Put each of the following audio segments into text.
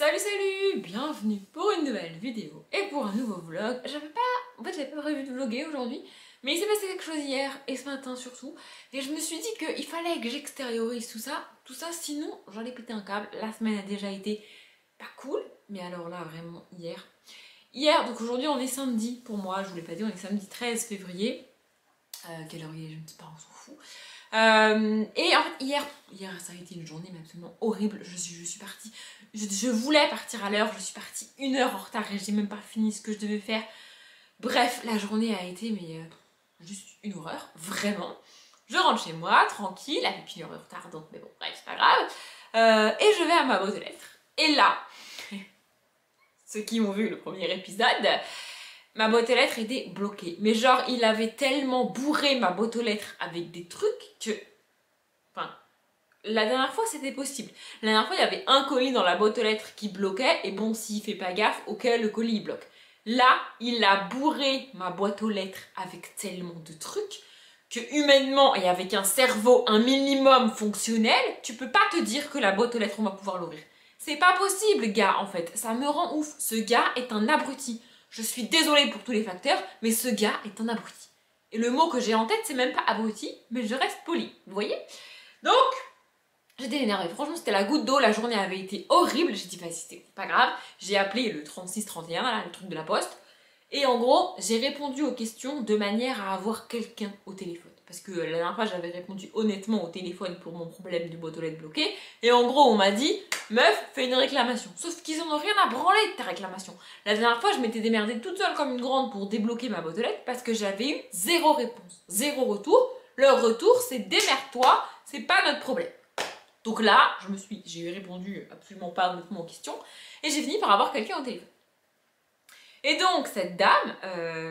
Salut, bienvenue pour une nouvelle vidéo et pour un nouveau vlog. J'avais pas prévu de vlogger aujourd'hui, mais il s'est passé quelque chose hier et ce matin surtout, et je me suis dit qu'il fallait que j'extériorise tout ça, sinon j'allais péter un câble. La semaine a déjà été pas cool, mais alors là vraiment hier, donc aujourd'hui on est samedi pour moi, je vous l'ai pas dit, on est samedi 13 février. Quelle heure il est, je ne sais pas, on s'en fout. Et en fait hier ça a été une journée mais absolument horrible. Je suis partie, je voulais partir à l'heure, je suis partie 1 heure en retard et j'ai même pas fini ce que je devais faire. Bref, la journée a été juste une horreur, vraiment. Je rentre chez moi, tranquille, avec 1 heure de retard, donc mais bon, bref, c'est pas grave. Et je vais à ma boîte aux lettres. Et là, ceux qui ont vu le premier épisode, ma boîte aux lettres était bloquée. Mais genre, il avait tellement bourré ma boîte aux lettres avec des trucs que... Enfin, la dernière fois, c'était possible. La dernière fois, il y avait un colis dans la boîte aux lettres qui bloquait. Et bon, s'il fait pas gaffe, ok, le colis, il bloque. Là, il a bourré ma boîte aux lettres avec tellement de trucs que humainement, et avec un cerveau un minimum fonctionnel, tu peux pas te dire que la boîte aux lettres, on va pouvoir l'ouvrir. C'est pas possible, gars, en fait. Ça me rend ouf. Ce gars est un abruti. Je suis désolée pour tous les facteurs, mais ce gars est un abruti. Et le mot que j'ai en tête, c'est même pas abruti, mais je reste polie, vous voyez? Donc, j'étais énervée. Franchement, c'était la goutte d'eau, la journée avait été horrible. J'ai dit, vas-y, c'était pas grave. J'ai appelé le 3631, là, le truc de la poste. Et en gros, j'ai répondu aux questions de manière à avoir quelqu'un au téléphone. Parce que la dernière fois, j'avais répondu honnêtement au téléphone pour mon problème de boîte aux lettres bloquée. Et en gros, on m'a dit, meuf, fais une réclamation. Sauf qu'ils en ont rien à branler de ta réclamation. La dernière fois, je m'étais démerdée toute seule comme une grande pour débloquer ma boîte aux lettres parce que j'avais eu 0 réponse, 0 retour. Leur retour, c'est démerde-toi, c'est pas notre problème. Donc là, j'ai répondu absolument pas honnêtement aux questions et j'ai fini par avoir quelqu'un au téléphone. Et donc, cette dame,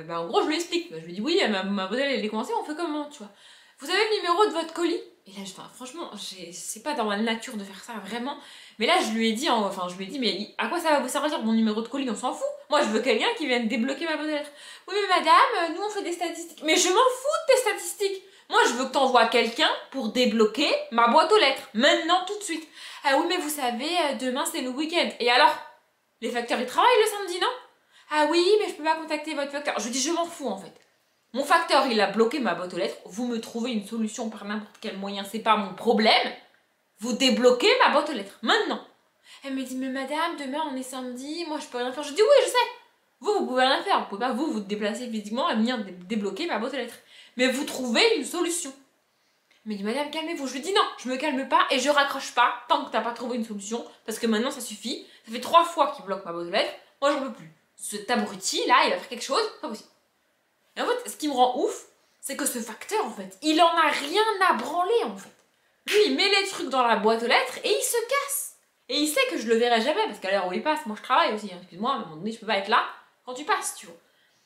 en gros, je lui explique. Je lui dis, oui, ma boîte elle est commencée, on fait comment, tu vois. Vous avez le numéro de votre colis? Et là, franchement, c'est pas dans ma nature de faire ça, vraiment. Mais là, je lui ai dit, mais à quoi ça va vous servir mon numéro de colis? On s'en fout. Moi, je veux quelqu'un qui vienne débloquer ma boîte aux lettres. Oui, mais madame, nous, on fait des statistiques. Mais je m'en fous de tes statistiques. Moi, je veux que t'envoies quelqu'un pour débloquer ma boîte aux lettres. Maintenant, tout de suite. Ah oui, mais vous savez, demain, c'est le week-end. Et alors? Les facteurs, ils travaillent le samedi, non? Ah oui, mais je peux pas contacter votre facteur. Je dis, je m'en fous en fait. Mon facteur, il a bloqué ma boîte aux lettres. Vous me trouvez une solution par n'importe quel moyen, c'est pas mon problème. Vous débloquez ma boîte aux lettres, maintenant. Elle me dit, mais madame, demain on est samedi, moi je peux rien faire. Je dis, oui, je sais. Vous pouvez rien faire. Vous pouvez pas, vous déplacer physiquement et venir débloquer ma boîte aux lettres. Mais vous trouvez une solution. Elle me dit, madame, calmez-vous. Je lui dis, non, je me calme pas et je raccroche pas tant que t'as pas trouvé une solution. Parce que maintenant, ça suffit. Ça fait 3 fois qu'il bloque ma boîte aux lettres. Moi, j'en peux plus. Cet abruti là, il va faire quelque chose, pas possible. Et en fait, ce qui me rend ouf, c'est que ce facteur, en fait, il en a rien à branler, en fait. Lui, il met les trucs dans la boîte aux lettres et il se casse. Et il sait que je le verrai jamais, parce qu'à l'heure où il passe, moi je travaille aussi, hein. Excuse-moi, à un moment donné, je peux pas être là quand tu passes, tu vois.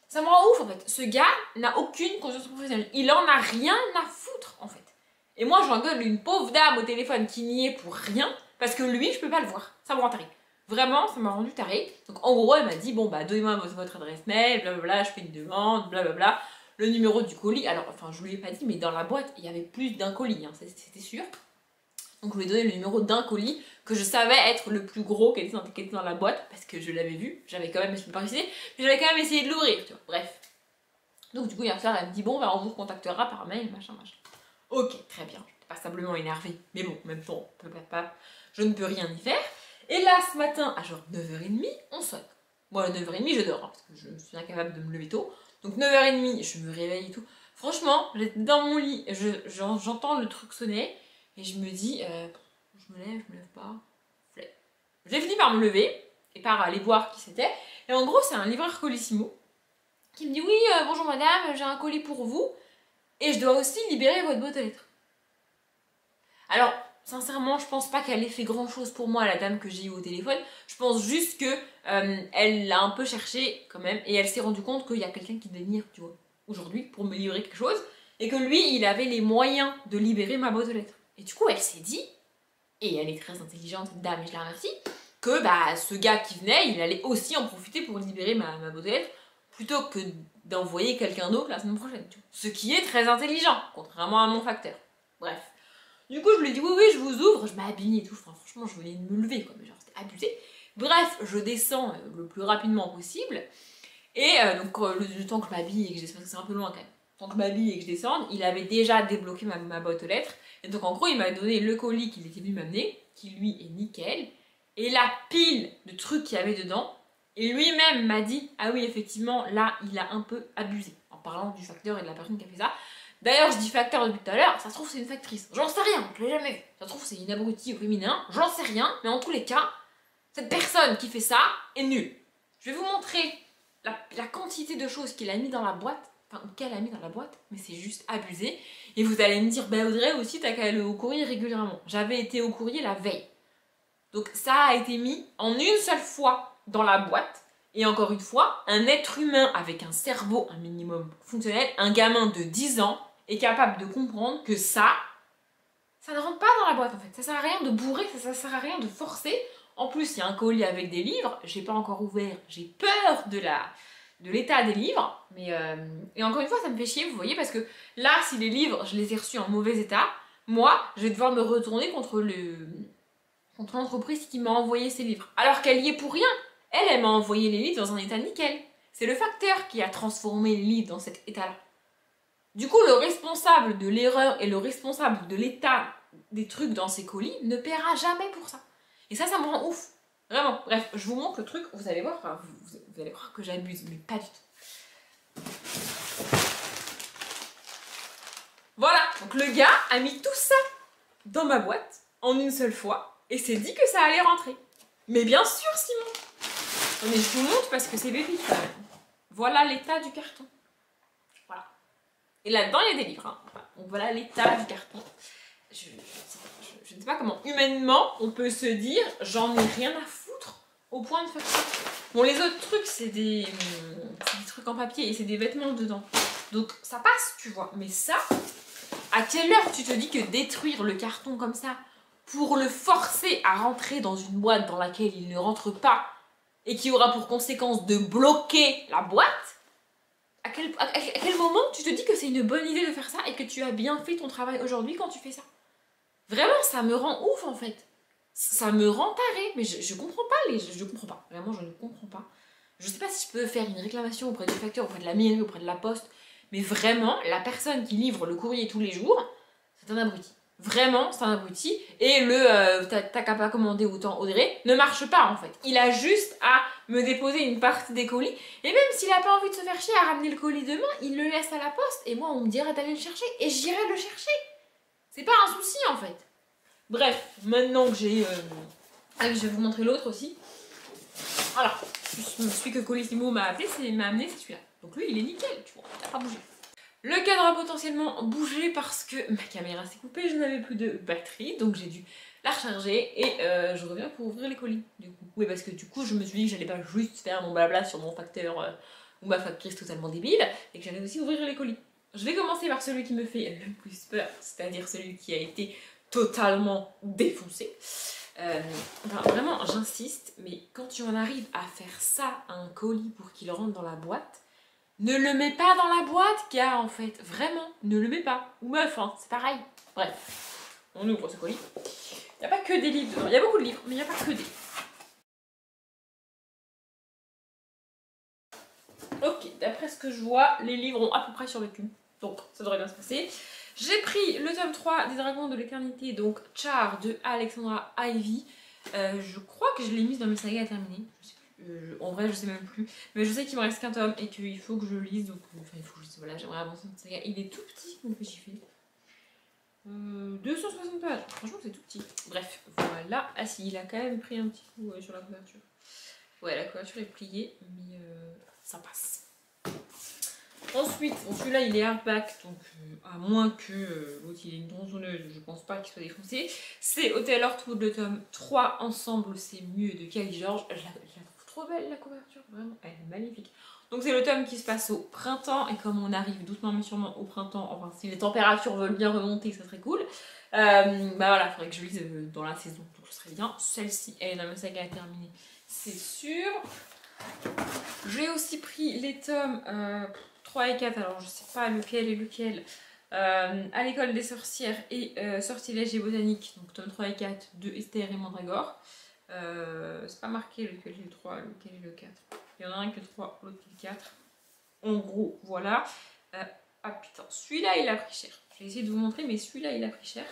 Ça me rend ouf, en fait. Ce gars n'a aucune conscience professionnelle. Il en a rien à foutre, en fait. Et moi, j'engueule une pauvre dame au téléphone qui n'y est pour rien, parce que lui, je peux pas le voir. Ça me rend taré. Vraiment, ça m'a rendu taré. Donc en gros, elle m'a dit, bon bah donnez-moi votre adresse mail, blablabla, je fais une demande, blablabla, le numéro du colis. Alors, enfin, je lui ai pas dit, mais dans la boîte, il y avait plus d'un colis, hein, c'était sûr. Donc je lui ai donné le numéro d'un colis que je savais être le plus gros qui était dans la boîte, parce que je l'avais vu, j'avais quand même, je peux pas réussir, mais j'avais quand même essayé de l'ouvrir, tu vois, bref. Donc du coup, hier soir, elle me dit, bon, bah on vous contactera par mail, machin. Ok, très bien, j'étais passablement énervée, mais bon, en même temps, je ne peux rien y faire. Et là, ce matin, à genre 9h30, on sonne. Moi, à 9h30, je dors, hein, parce que je suis incapable de me lever tôt. Donc 9h30, je me réveille et tout. Franchement, j'étais dans mon lit, j'entends le truc sonner, et je me dis, je me lève pas, flemme. J'ai fini par me lever, et par aller voir qui c'était. Et en gros, c'est un livreur Colissimo, qui me dit, oui, bonjour madame, j'ai un colis pour vous, et je dois aussi libérer votre boîte aux lettres. Alors, sincèrement, je pense pas qu'elle ait fait grand chose pour moi, la dame que j'ai eue au téléphone. Je pense juste que elle l'a un peu cherché quand même et elle s'est rendue compte qu'il y a quelqu'un qui devait venir, tu vois, aujourd'hui pour me livrer quelque chose et que lui, il avait les moyens de libérer ma boîte aux lettres. Et du coup, elle s'est dit, et elle est très intelligente, cette dame, et je la remercie, que bah, ce gars qui venait, il allait aussi en profiter pour libérer ma boîte aux lettres plutôt que d'envoyer quelqu'un d'autre la semaine prochaine, tu vois. Ce qui est très intelligent, contrairement à mon facteur. Bref. Du coup, je lui ai dit oui, je vous ouvre. Je m'habille et tout. Enfin, franchement, je venais de me lever, quoi. Mais genre, c'était abusé. Bref, je descends le plus rapidement possible. Et donc le temps que je m'habille et que je descende, c'est un peu loin quand même. Le temps que je m'habille et que je descende, il avait déjà débloqué ma boîte aux lettres. Et donc en gros, il m'a donné le colis qu'il était venu m'amener, qui lui est nickel. Et la pile de trucs qu'il y avait dedans. Et lui-même m'a dit, ah oui, effectivement, là, il a un peu abusé. En parlant du facteur et de la personne qui a fait ça. D'ailleurs, je dis facteur depuis tout à l'heure, ça se trouve c'est une factrice. J'en sais rien, je l'ai jamais vu. Ça se trouve c'est une abrutie au féminin, j'en sais rien. Mais en tous les cas, cette personne qui fait ça est nulle. Je vais vous montrer la quantité de choses qu'il a mis dans la boîte. Enfin, qu'elle a mis dans la boîte, mais c'est juste abusé. Et vous allez me dire, bah Audrey aussi, t'as qu'à aller au courrier régulièrement. J'avais été au courrier la veille. Donc ça a été mis en une seule fois dans la boîte. Et encore une fois, un être humain avec un cerveau un minimum fonctionnel, un gamin de 10 ans, est capable de comprendre que ça ne rentre pas dans la boîte en fait. Ça sert à rien de bourrer, ça sert à rien de forcer. En plus, il y a un colis avec des livres, j'ai pas encore ouvert, j'ai peur de l'état des livres. Mais et encore une fois, ça me fait chier, vous voyez, parce que là, si les livres, je les ai reçus en mauvais état, moi, je vais devoir me retourner contre l'entreprise qui m'a envoyé ces livres. Alors qu'elle y est pour rien. Elle m'a envoyé les livres dans un état nickel. C'est le facteur qui a transformé les livres dans cet état-là. Du coup, le responsable de l'erreur et le responsable de l'état des trucs dans ces colis ne paiera jamais pour ça. Et ça me rend ouf. Vraiment. Bref, je vous montre le truc, vous allez voir, enfin, vous allez voir que j'abuse, mais pas du tout. Voilà, donc le gars a mis tout ça dans ma boîte en une seule fois et s'est dit que ça allait rentrer. Mais bien sûr, Simon. Mais je vous montre parce que c'est bébé quand même. Voilà l'état du carton. Voilà. Et là-dedans, il y a des livres. Hein. Donc voilà l'état du carton. Je ne sais pas comment humainement on peut se dire j'en ai rien à foutre au point de faire ça. Bon, les autres trucs, c'est des trucs en papier et c'est des vêtements dedans. Donc ça passe, tu vois. Mais ça, à quelle heure tu te dis que détruire le carton comme ça pour le forcer à rentrer dans une boîte dans laquelle il ne rentre pas et qui aura pour conséquence de bloquer la boîte, à quel moment tu te dis que c'est une bonne idée de faire ça et que tu as bien fait ton travail aujourd'hui quand tu fais ça? Vraiment, ça me rend ouf en fait. Ça me rend taré, mais je comprends pas je comprends pas. Vraiment, je ne comprends pas. Je sais pas si je peux faire une réclamation auprès du facteur, auprès de la mairie, auprès de la poste, mais vraiment, la personne qui livre le courrier tous les jours, c'est un abruti. Vraiment, c'est un abruti. Et le t'as qu'à pas commander autant Audrey ne marche pas en fait. Il a juste à me déposer une partie des colis. Et même s'il a pas envie de se faire chier à ramener le colis demain, il le laisse à la poste. Et moi, on me dira d'aller le chercher. Et j'irai le chercher. C'est pas un souci en fait. Bref, maintenant que j'ai... je vais vous montrer l'autre aussi. Voilà. Celui que Colissimo m'a amené, c'est celui-là. Donc lui, il est nickel, tu vois. Il n'a pas bougé. Le cadre a potentiellement bougé parce que ma caméra s'est coupée, je n'avais plus de batterie, donc j'ai dû la recharger et je reviens pour ouvrir les colis. Du coup. Oui, parce que du coup, je me suis dit que j'allais pas juste faire mon blabla sur mon facteur ou ma factrice totalement débile et que j'allais aussi ouvrir les colis. Je vais commencer par celui qui me fait le plus peur, c'est-à-dire celui qui a été totalement défoncé. Enfin, vraiment, j'insiste, mais quand tu en arrives à faire ça à un colis pour qu'il rentre dans la boîte, ne le mets pas dans la boîte, gars, en fait. Vraiment, ne le mets pas. Ou meuf, hein, c'est pareil. Bref, on ouvre ce colis. Il n'y a pas que des livres dedans. Il y a beaucoup de livres, mais il n'y a pas que des. Ok, d'après ce que je vois, les livres ont à peu près survécu. Donc, ça devrait bien se passer. J'ai pris le tome 3 des Dragons de l'éternité, donc Char de Alexandra Ivy. Je crois que je l'ai mise dans mes sagas à terminer. Je sais plus. En vrai, je sais même plus. Mais je sais qu'il me reste qu'un tome et qu'il faut que je lise. Donc, enfin, il faut que je lise. Voilà, j'aimerais avancer dans saga. Il est tout petit, mon petit fait. 260 pages. Franchement, c'est tout petit. Bref, voilà. Ah si, il a quand même pris un petit coup sur la couverture. Ouais, la couverture est pliée, mais ça passe. Ensuite, bon, celui-là il est hardback, donc à moins que l'autre il ait une tronçonneuse, je pense pas qu'il soit défoncé. C'est Hotel Heartwood, le tome 3, ensemble c'est mieux de Kelly George. Je la trouve trop belle la couverture, vraiment, elle est magnifique. Donc c'est le tome qui se passe au printemps, et comme on arrive doucement mais sûrement au printemps, enfin si les températures veulent bien remonter, ça serait cool. Bah voilà, il faudrait que je lise dans la saison, donc ce serait bien. Celle-ci, elle est dans ma saga à terminer, c'est sûr. J'ai aussi pris les tomes 3 et 4, alors je sais pas lequel est lequel, à l'école des sorcières et sortilèges et botaniques, donc tome 3 et 4 de Esther et Mandragore. C'est pas marqué lequel est le 3, lequel est le 4. Il y en a un qui est le 3, l'autre qui est le 4. En gros, voilà. Ah putain, celui-là il a pris cher. Je vais essayer de vous montrer, mais celui-là il a pris cher.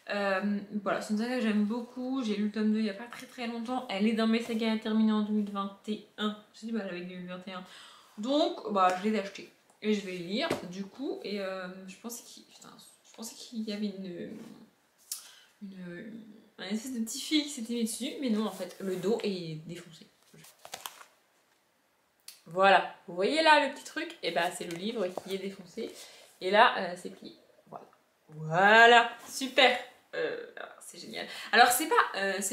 Voilà, c'est une saga que j'aime beaucoup. J'ai lu le tome 2 il n'y a pas très longtemps. Elle est dans mes sagas à terminer en 2021. J'ai du mal avec 2021. Donc, bah, je l'ai acheté. Et je vais le lire, du coup. Et je pensais qu'il y avait un espèce de petit fil qui s'était mis dessus. Mais non, en fait, le dos est défoncé. Voilà, vous voyez là le petit truc? Et bah, c'est le livre qui est défoncé. Et là, c'est plié. Voilà. Voilà, super. C'est génial. Alors c'est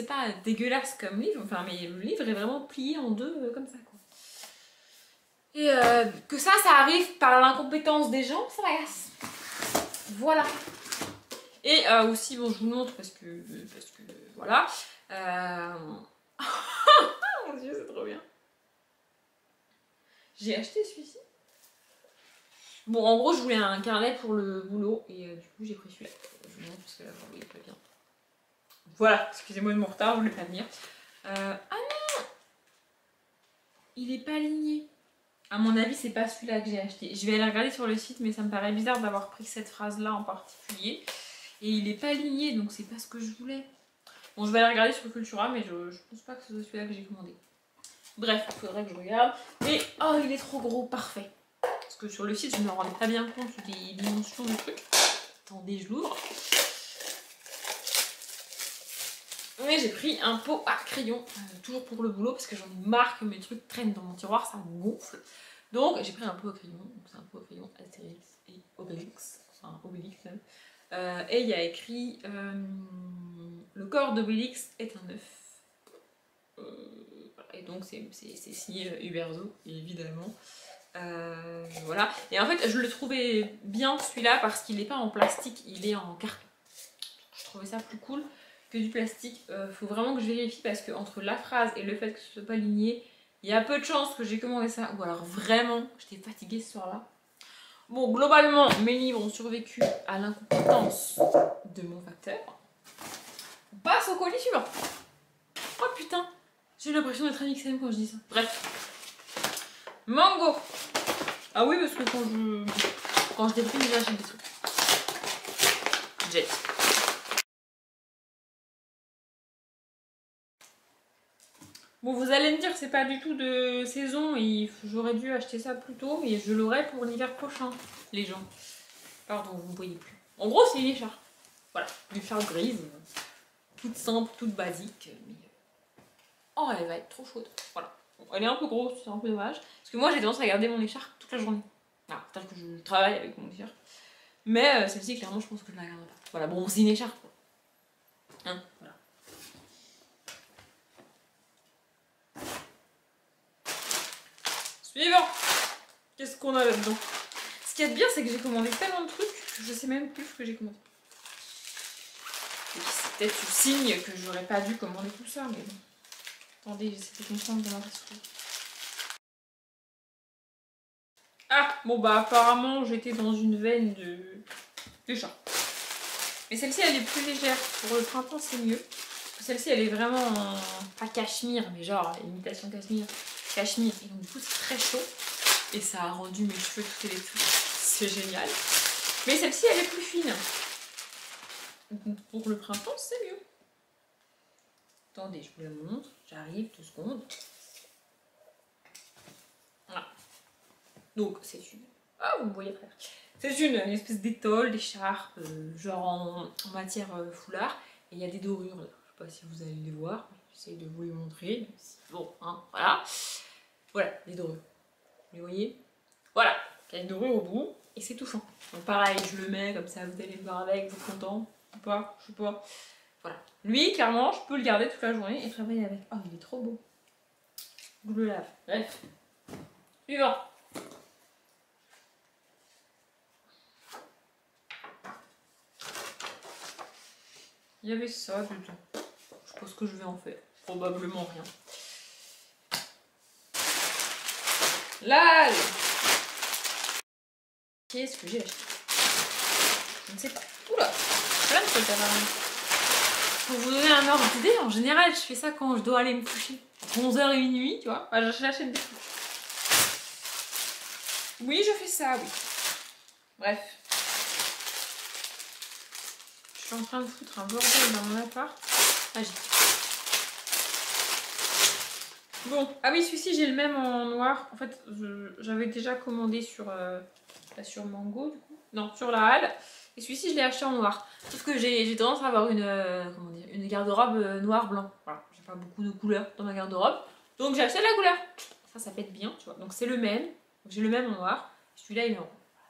pas dégueulasse comme livre, enfin mais le livre est vraiment plié en deux comme ça quoi. Et que ça arrive par l'incompétence des gens, ça m'agace. Voilà. Et aussi bon je vous le montre parce que voilà. Mon dieu c'est trop bien. J'ai acheté celui-ci. Bon en gros je voulais un carnet pour le boulot et du coup j'ai pris celui-là. Je vous montre parce que là il est pas bien. Voilà, excusez-moi de mon retard, je voulais pas venir. Ah non! Il est pas aligné. À mon avis, c'est pas celui-là que j'ai acheté. Je vais aller regarder sur le site, mais ça me paraît bizarre d'avoir pris cette phrase-là en particulier. Et il est pas aligné, donc c'est pas ce que je voulais. Bon, je vais aller regarder sur Cultura, mais je pense pas que ce soit celui-là que j'ai commandé. Bref, il faudrait que je regarde. Et oh, il est trop gros, parfait. Parce que sur le site, je me rendais pas bien compte des dimensions du truc. Attendez, je l'ouvre. Mais j'ai pris un pot à crayon, toujours pour le boulot, parce que j'en ai marre que mes trucs traînent dans mon tiroir, ça me gonfle. Donc j'ai pris un pot à crayon, donc c'est un pot à crayon Astérix et Obélix, enfin Obélix même. Et il y a écrit le corps d'Obélix est un œuf. Et donc c'est signé Uberzo, évidemment. Voilà. Et en fait je le trouvais bien celui-là parce qu'il n'est pas en plastique, il est en carton. Je trouvais ça plus cool que du plastique. Faut vraiment que je vérifie parce que entre la phrase et le fait que ce soit pas aligné, il y a peu de chances que j'ai commandé ça. Ou alors vraiment, j'étais fatiguée ce soir-là. Bon, globalement, mes livres ont survécu à l'incompétence de mon facteur. On passe au colis suivant. Oh putain, j'ai l'impression d'être un XM quand je dis ça. Bref. Mango. Ah oui, parce que quand je déprime, j'achète des trucs. Jet. Bon, vous allez me dire que c'est pas du tout de saison et j'aurais dû acheter ça plus tôt, mais je l'aurai pour l'hiver prochain, les gens. Pardon, vous ne voyez plus. En gros, c'est une écharpe. Voilà, une écharpe grise, toute simple, toute basique. Mais... oh, elle va être trop chaude. Voilà. Bon, elle est un peu grosse, c'est un peu dommage. Parce que moi, j'ai tendance à garder mon écharpe toute la journée. Alors, peut-être que je travaille avec mon écharpe. Mais celle-ci, clairement, je pense que je la garderai pas. Voilà, bon, c'est une écharpe. Hein, voilà. Suivant. Qu'est-ce qu'on a là-dedans? Ce qu'il y a de bien, c'est que j'ai commandé tellement de trucs que je sais même plus ce que j'ai commandé. C'est peut-être le signe que j'aurais pas dû commander tout ça, mais bon. Attendez, j'essaie de comprendre comment ça se trouve. Ah, bon bah apparemment j'étais dans une veine de chat. Mais celle-ci elle est plus légère. Pour le printemps c'est mieux. Parce que celle-ci elle est vraiment pas cachemire, mais genre imitation cachemire. Et donc du coup c'est très chaud. Et ça a rendu mes cheveux tout électriques. C'est génial. Mais celle-ci elle est plus fine. Donc pour le printemps c'est mieux. Attendez, je vous la montre. J'arrive, 2 secondes. Voilà. Donc c'est une... ah, vous me voyez très bien. C'est une espèce d'étole, d'écharpe, genre en matière foulard. Et il y a des dorures là. Je sais pas si vous allez les voir. J'essaie de vous les montrer. Bon, hein, voilà. Voilà, des dorures. Vous voyez? Voilà. Il y a une dorure au bout. Et c'est tout fin. Donc pareil, je le mets comme ça, vous allez le voir avec, vous êtes content ou pas? Je sais pas. Voilà. Lui, clairement, je peux le garder toute la journée et travailler avec. Oh, il est trop beau. Je le lave. Bref. Suivant. Il y avait ça dedans. Je sais pas ce que je vais en faire. Probablement rien. Là. Qu'est-ce que j'ai acheté? Je ne sais pas. Oula, plein de trucs à faire. Pour vous donner un ordre d'idée, en général, je fais ça quand je dois aller me coucher. Entre 11h et minuit, tu vois. Enfin, j'achète des trucs. Oui, je fais ça, oui. Bref. Je suis en train de foutre un bordel dans mon appart. Magique. Bon, ah oui, celui-ci, j'ai le même en noir. En fait, j'avais déjà commandé sur Mango, du coup. Non, sur la Halle. Et celui-ci, je l'ai acheté en noir. Sauf que j'ai tendance à avoir une garde-robe noir-blanc. Voilà, j'ai pas beaucoup de couleurs dans ma garde-robe. Donc j'ai acheté de la couleur. Ça pète bien, tu vois. Donc c'est le même. J'ai le même en noir. Celui-là, il est en...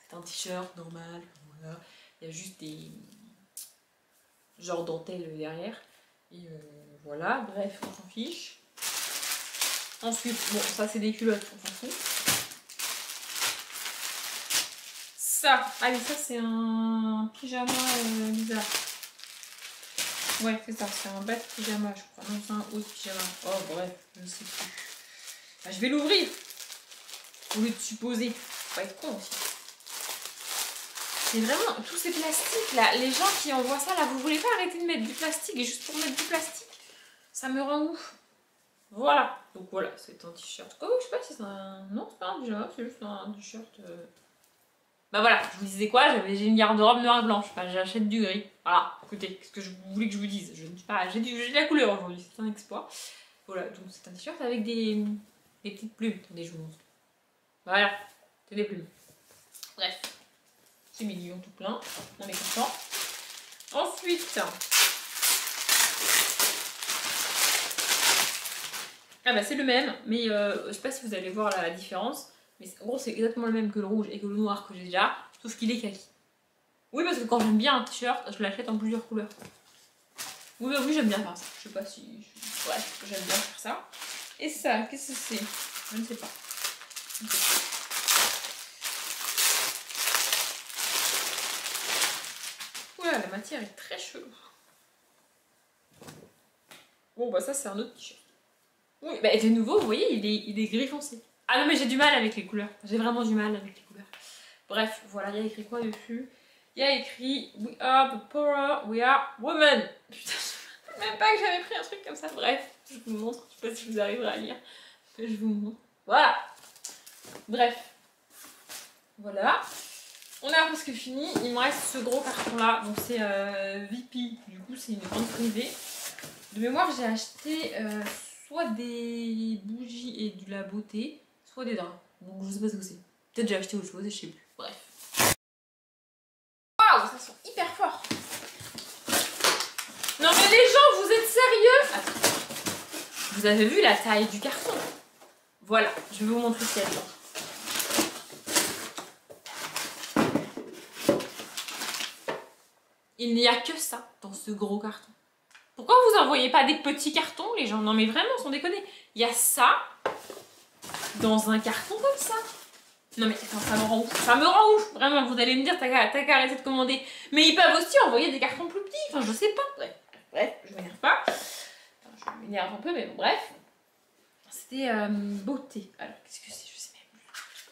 C'est un t-shirt normal. Voilà. Il y a juste des... genre dentelle derrière. Et voilà, bref, on s'en fiche. Ensuite, bon, ça c'est des culottes, on s'en fout. Ça, allez, ça c'est un pyjama bizarre. Ouais, c'est ça, c'est un bas de pyjama, je crois. Non, c'est un haut de pyjama. Oh, bref, je ne sais plus. Bah, je vais l'ouvrir. Au lieu de supposer. Faut pas être con aussi. C'est vraiment tous ces plastiques là. Les gens qui envoient ça là, vous voulez pas arrêter de mettre du plastique et juste pour mettre du plastique? Ça me rend ouf. Voilà. Donc voilà, c'est un t-shirt. Oh, je sais pas si c'est un. Non, c'est pas un pyjama, c'est juste un t-shirt. Bah voilà, je vous disais quoi, j'ai une garde-robe noire et blanche. Enfin, j'achète du gris. Voilà, écoutez, qu'est-ce que je voulais que je vous dise? Je ne sais pas, j'ai de la couleur aujourd'hui, c'est un exploit. Voilà, donc c'est un t-shirt avec des petites plumes. Attendez, je vous montre. Voilà, c'est des plumes. Bref, c'est mignon tout plein. On est content. Ensuite, ah bah c'est le même, mais je sais pas si vous allez voir la différence. Mais en gros, c'est exactement le même que le rouge et que le noir que j'ai déjà, sauf qu'il est kaki. Oui, parce que quand j'aime bien un t-shirt, je l'achète en plusieurs couleurs. Oui, bah oui, j'aime bien faire ça. Je sais pas si... Bref, j'aime bien faire ça. Et ça, qu'est-ce que c'est? Je ne sais pas. Oula, la matière est très chelou. Bon, bah ça, c'est un autre t-shirt. Oui, bah de nouveau, vous voyez, il est gris foncé. Ah non, mais j'ai du mal avec les couleurs. J'ai vraiment du mal avec les couleurs. Bref, voilà, il y a écrit quoi dessus? Il y a écrit We are the power, we are women. Putain, je sais même pas que j'avais pris un truc comme ça. Bref, je vous montre. Je sais pas si vous arriverez à lire. Mais je vous montre. Voilà. Bref. Voilà. On a presque fini. Il me reste ce gros carton là. Donc c'est VP. Du coup, c'est une grande privée. De mémoire, j'ai acheté soit des bougies et de la beauté, soit des draps. Donc je sais pas ce que c'est. Peut-être j'ai acheté autre chose et je sais plus. Bref. Waouh, ça sent hyper fort. Non mais les gens, vous êtes sérieux? Attends. Vous avez vu la taille du carton? Voilà, je vais vous montrer ce qu'il y a dedans. Il n'y a que ça dans ce gros carton. Pourquoi vous envoyez pas des petits cartons, les gens? Non mais vraiment, sans déconner. Il y a ça dans un carton comme ça. Non mais attends, ça me rend ouf. Ça me rend ouf. Vraiment, vous allez me dire, t'as qu'à arrêter de commander. Mais ils peuvent aussi envoyer des cartons plus petits. Enfin, je sais pas. Bref, je m'énerve pas. Enfin, je m'énerve un peu, mais bon, bref. C'était beauté. Alors, qu'est-ce que c'est? Je sais même plus.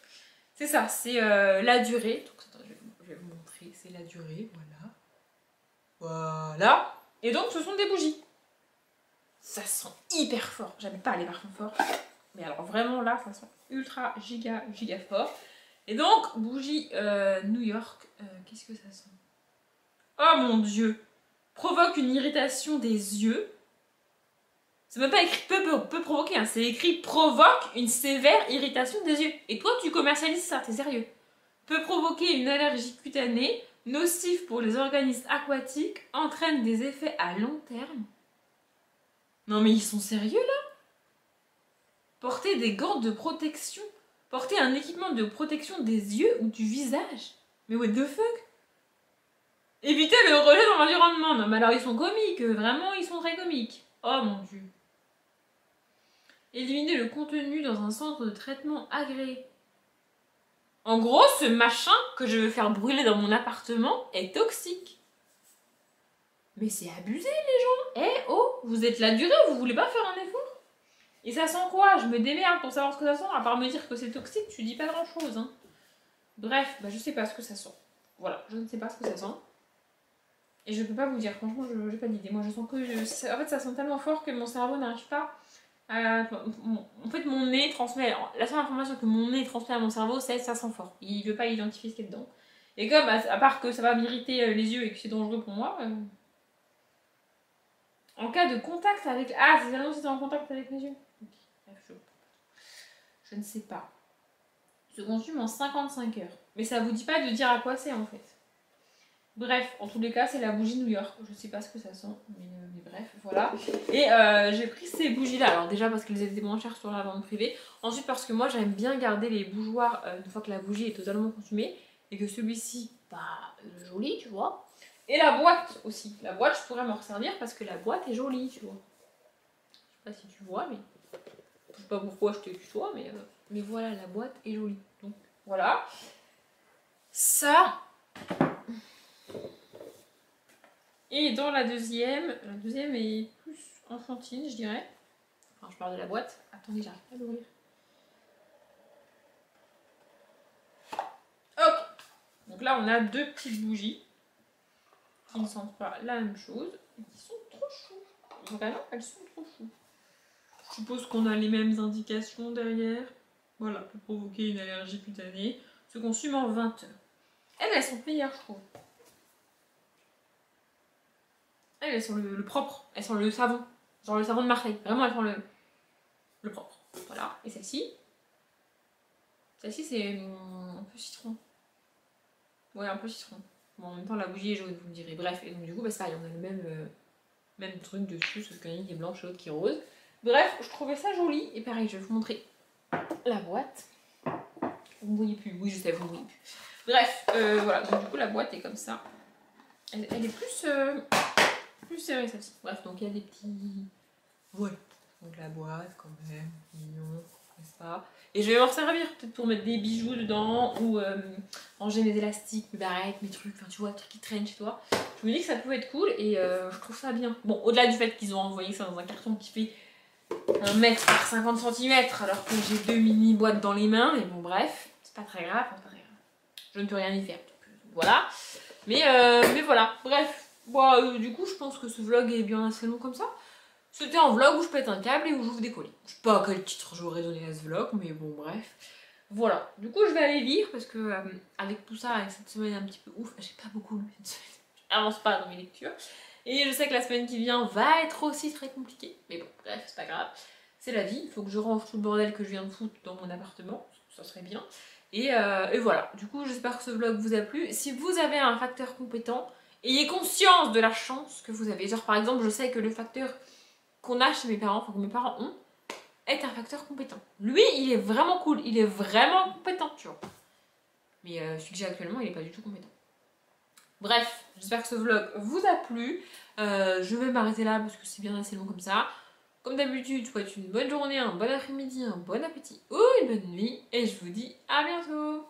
C'est ça, c'est la durée. Donc, attends, je vais vous montrer. C'est la durée, voilà. Voilà. Et donc, ce sont des bougies. Ça sent hyper fort. J'aime pas les parfums forts. Mais alors, vraiment, là, ça sent ultra giga fort. Et donc, bougie New York. Qu'est-ce que ça sent? Oh mon dieu. Provoque une irritation des yeux. C'est même pas écrit peut provoquer, hein. C'est écrit provoque une sévère irritation des yeux. Et toi, tu commercialises ça, t'es sérieux? Peut provoquer une allergie cutanée, nocif pour les organismes aquatiques, entraîne des effets à long terme. Non mais ils sont sérieux là? Porter des gants de protection. Porter un équipement de protection des yeux ou du visage. Mais what the fuck? Éviter le rejet dans l'environnement. Non mais alors ils sont comiques, vraiment ils sont très comiques. Oh mon dieu. Éliminer le contenu dans un centre de traitement agréé. En gros, ce machin que je veux faire brûler dans mon appartement est toxique. Mais c'est abusé les gens. Eh oh, vous êtes la durée, vous voulez pas faire un effort? Et ça sent quoi? Je me démerde pour savoir ce que ça sent, à part me dire que c'est toxique, tu dis pas grand chose. Hein. Bref, bah je sais pas ce que ça sent. Voilà, je ne sais pas ce que ça sent. Et je peux pas vous dire, franchement, je n'ai pas d'idée. Moi, je sens que... en fait, ça sent tellement fort que mon cerveau n'arrive pas à... En fait, mon nez transmet... La seule information que mon nez transmet à mon cerveau, c'est ça sent fort. Il veut pas identifier ce qu'il y a dedans. Et comme, à part que ça va m'irriter les yeux et que c'est dangereux pour moi... En cas de contact avec... Ah, c'est seulement si c'est en contact avec mes yeux. Okay. Je ne sais pas. Se consume en 55 heures. Mais ça vous dit pas de dire à quoi c'est en fait. Bref, en tous les cas, c'est la bougie New York. Je sais pas ce que ça sent, mais bref, voilà. Et j'ai pris ces bougies-là. Alors déjà parce qu'elles étaient moins chères sur la vente privée. Ensuite parce que moi, j'aime bien garder les bougeoirs une fois que la bougie est totalement consumée. Et que celui-ci, bah, joli, tu vois. Et la boîte aussi. La boîte, je pourrais m'en resservir parce que la boîte est jolie, tu vois. Je sais pas si tu vois, mais... Je sais pas pourquoi je te tutoie, mais voilà, la boîte est jolie. Donc, voilà. Ça... Et dans la deuxième est plus enfantine, je dirais. Enfin, je parle de la boîte. Attendez, j'arrive pas à l'ouvrir. Ok. Donc là, on a deux petites bougies qui ne sentent pas la même chose et qui sont trop choues. Vraiment, elles sont trop choues. Je suppose qu'on a les mêmes indications derrière. Voilà, peut provoquer une allergie cutanée. Se consume en 20 heures. Elles sont meilleures, je trouve. Elles sont le propre, elles sont le savon. Genre le savon de Marseille. Vraiment, elles sont le propre. Voilà. Et celle-ci c'est un peu citron. Ouais, un peu citron. Bon, en même temps, la bougie est jaune, vous me direz. Bref, et donc du coup, bah, ça, on a le même truc dessus, sauf qu'il y en a une qui est blanche et l'autre qui est rose. Bref, je trouvais ça joli. Et pareil, je vais vous montrer la boîte. Vous ne voyez plus. Oui, je sais, vous ne voyez plus. Bref, voilà. Donc du coup, la boîte est comme ça. Elle est plus serrée, celle-ci. Bref, donc il y a des petits... Voilà. Donc la boîte, quand même, mignon, n'est-ce pas? Et je vais m'en servir, peut-être pour mettre des bijoux dedans, ou ranger mes élastiques, mes barrettes, mes trucs, enfin tu vois, trucs qui traînent chez toi. Je me dis que ça pouvait être cool, et je trouve ça bien. Bon, au-delà du fait qu'ils ont envoyé ça dans un carton qui fait 1 mètre par 50 cm, alors que j'ai 2 mini boîtes dans les mains, mais bon bref, c'est pas très grave, je ne peux rien y faire. Donc, voilà. Mais voilà, bref. Bon, du coup, je pense que ce vlog est bien assez long comme ça. C'était un vlog où je pète un câble et où j'ouvre des colis. Je sais pas à quel titre j'aurais donné à ce vlog, mais bon, bref. Voilà. Du coup, je vais aller lire parce que, avec tout ça, avec cette semaine un petit peu ouf, j'ai pas beaucoup lu cette semaine. J'avance pas dans mes lectures. Et je sais que la semaine qui vient va être aussi très compliquée. Mais bon, bref, c'est pas grave. C'est la vie. Il faut que je range tout le bordel que je viens de foutre dans mon appartement. Ça serait bien. Et voilà. Du coup, j'espère que ce vlog vous a plu. Si vous avez un facteur compétent, ayez conscience de la chance que vous avez. Genre, par exemple, je sais que le facteur qu'on a chez mes parents, enfin que mes parents ont, est un facteur compétent. Lui, il est vraiment cool, il est vraiment compétent, tu vois. Mais celui que j'ai actuellement, il est pas du tout compétent. Bref, j'espère que ce vlog vous a plu. Je vais m'arrêter là parce que c'est bien assez long comme ça. Comme d'habitude, je vous souhaite une bonne journée, un bon après-midi, un bon appétit ou une bonne nuit. Et je vous dis à bientôt.